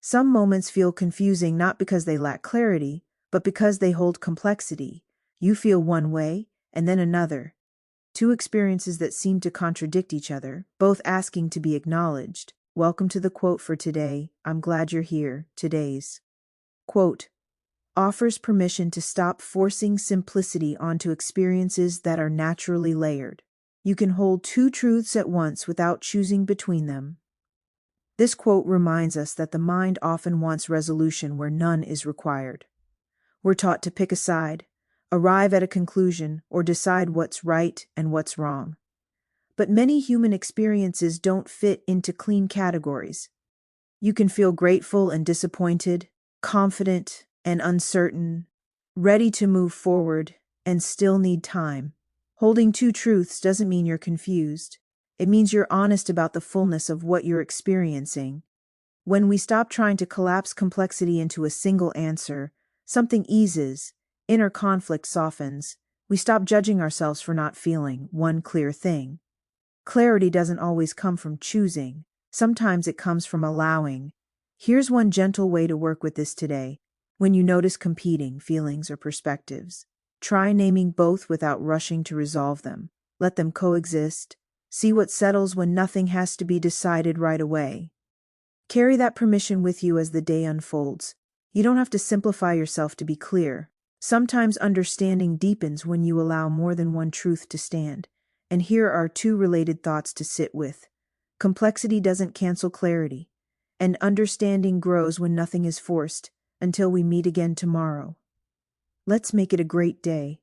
Some moments feel confusing not because they lack clarity, but because they hold complexity. You feel one way, and then another. Two experiences that seem to contradict each other, both asking to be acknowledged. Welcome to the quote for today. I'm glad you're here. Today's quote offers permission to stop forcing simplicity onto experiences that are naturally layered. You can hold two truths at once without choosing between them. This quote reminds us that the mind often wants resolution where none is required. We're taught to pick a side, arrive at a conclusion, or decide what's right and what's wrong. But many human experiences don't fit into clean categories. You can feel grateful and disappointed, confident and uncertain, ready to move forward, and still need time. Holding two truths doesn't mean you're confused. It means you're honest about the fullness of what you're experiencing. When we stop trying to collapse complexity into a single answer, something eases, inner conflict softens. We stop judging ourselves for not feeling one clear thing. Clarity doesn't always come from choosing. Sometimes it comes from allowing. Here's one gentle way to work with this today. When you notice competing feelings or perspectives, try naming both without rushing to resolve them. Let them coexist. See what settles when nothing has to be decided right away. Carry that permission with you as the day unfolds. You don't have to simplify yourself to be clear. Sometimes understanding deepens when you allow more than one truth to stand. And here are two related thoughts to sit with. Complexity doesn't cancel clarity, and understanding grows when nothing is forced. Until we meet again tomorrow. Let's make it a great day.